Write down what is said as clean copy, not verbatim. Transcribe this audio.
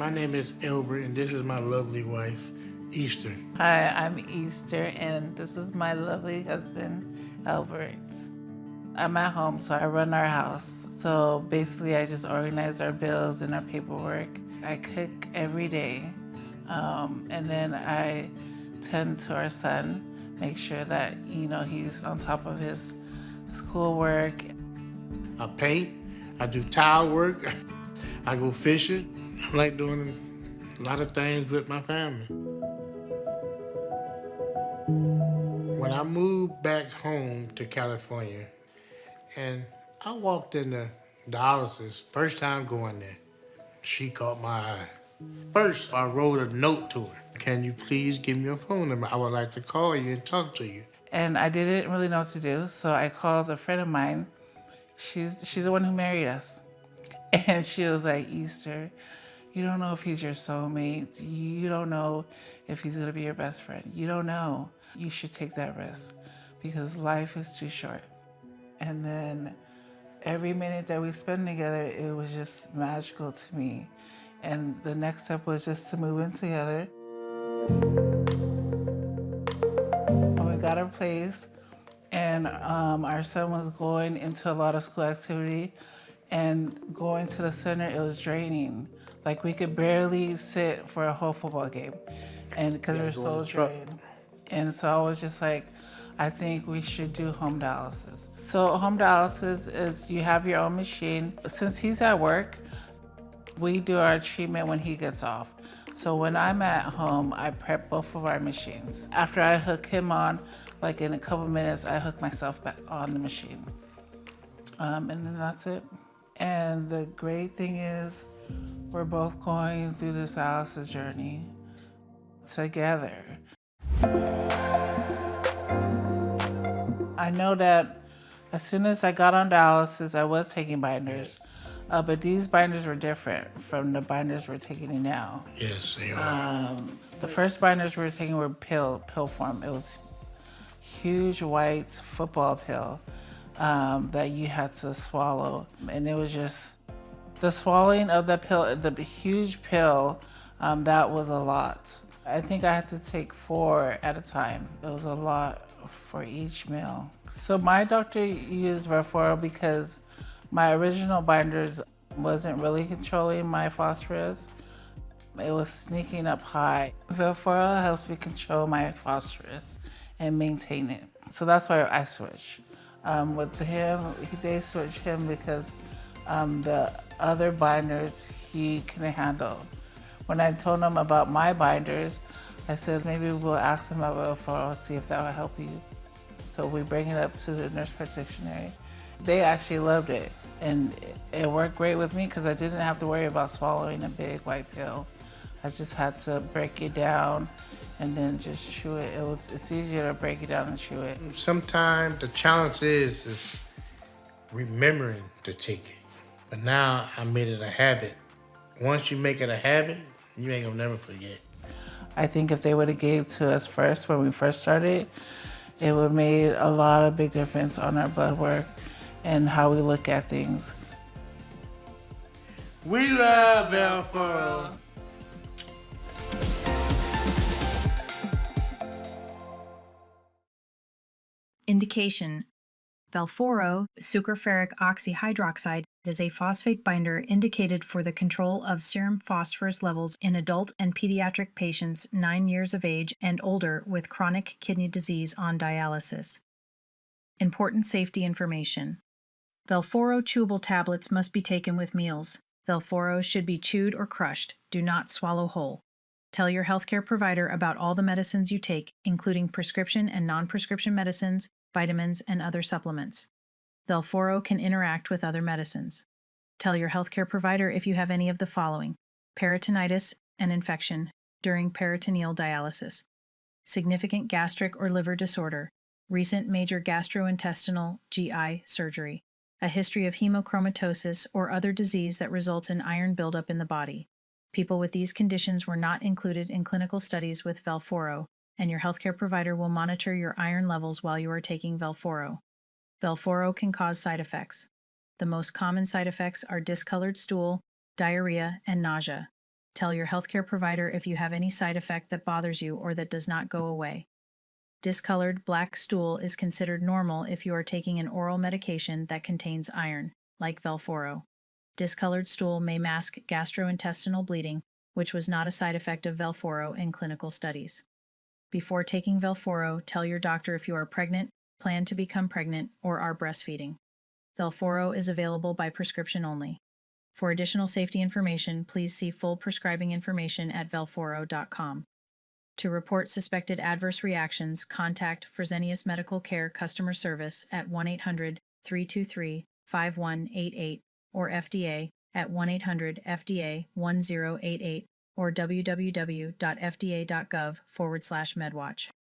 My name is Elbert, and this is my lovely wife, Easter. Hi, I'm Easter, and this is my lovely husband, Albert. I'm at home, so I run our house. So basically, I just organize our bills and our paperwork. I cook every day, and then I tend to our son, make sure that he's on top of his schoolwork. I paint, I do tile work, I go fishing. I like doing a lot of things with my family. When I moved back home to California, and I walked in the dialysis, first time going there, she caught my eye. First, I wrote a note to her. Can you please give me your phone number? I would like to call you and talk to you. And I didn't really know what to do, so I called a friend of mine. She's the one who married us. And she was like, Easter, you don't know if he's your soulmate. You don't know if he's going to be your best friend. You don't know. You should take that risk because life is too short. And then every minute that we spend together, it was just magical to me. And the next step was just to move in together. When we got our place, and our son was going into a lot of school activity, and going to the center, it was draining. Like we could barely sit for a whole football game, and because we're so drained. And so I was just like, I think we should do home dialysis. So home dialysis is you have your own machine. Since he's at work, we do our treatment when he gets off. So when I'm at home, I prep both of our machines. After I hook him on, like in a couple minutes, I hook myself back on the machine. And then that's it. And the great thing is, we're both going through this dialysis journey together. I know that as soon as I got on dialysis, I was taking binders. But these binders were different from the binders we're taking now. Yes, they are. The first binders we were taking were pill form. It was huge white football pill that you had to swallow. And it was just the swallowing of the pill, the huge pill, that was a lot. I think I had to take 4 at a time. It was a lot for each meal. So my doctor used Velphoro because my original binders wasn't really controlling my phosphorus. It was sneaking up high. Velphoro helps me control my phosphorus and maintain it. So that's why I switched. With him, they switched him because the other binders he couldn't handle. When I told him about my binders, I said maybe we'll ask him about Velphoro, see if that will help you. So we bring it up to the nurse practitioner. They actually loved it, and it worked great with me because I didn't have to worry about swallowing a big white pill. I just had to break it down and then just chew it. It's easier to break it down and chew it. Sometimes the challenge is remembering to take it. But now I made it a habit. Once you make it a habit, you ain't gonna never forget. I think if they would have gave to us first when we first started, it would have made a lot of big difference on our blood work and how we look at things. We love Velphoro. Indication: Velphoro, sucroferric oxyhydroxide, is a phosphate binder indicated for the control of serum phosphorus levels in adult and pediatric patients 9 years of age and older with chronic kidney disease on dialysis. Important safety information: Velphoro chewable tablets must be taken with meals. Velphoro should be chewed or crushed. Do not swallow whole. Tell your healthcare provider about all the medicines you take, including prescription and non-prescription medicines, vitamins, and other supplements. Velphoro can interact with other medicines. Tell your healthcare provider if you have any of the following: peritonitis and infection during peritoneal dialysis, significant gastric or liver disorder, recent major gastrointestinal GI surgery, a history of hemochromatosis or other disease that results in iron buildup in the body. People with these conditions were not included in clinical studies with Velphoro, and your healthcare provider will monitor your iron levels while you are taking Velphoro. Velphoro can cause side effects. The most common side effects are discolored stool, diarrhea, and nausea. Tell your healthcare provider if you have any side effect that bothers you or that does not go away. Discolored black stool is considered normal if you are taking an oral medication that contains iron, like Velphoro. Discolored stool may mask gastrointestinal bleeding, which was not a side effect of Velphoro in clinical studies. Before taking Velphoro, tell your doctor if you are pregnant, plan to become pregnant, or are breastfeeding. Velphoro is available by prescription only. For additional safety information, please see full prescribing information at velphoro.com. To report suspected adverse reactions, contact Fresenius Medical Care customer service at 1-800-323-5188 or FDA at 1-800-FDA-1088 or www.fda.gov/medwatch.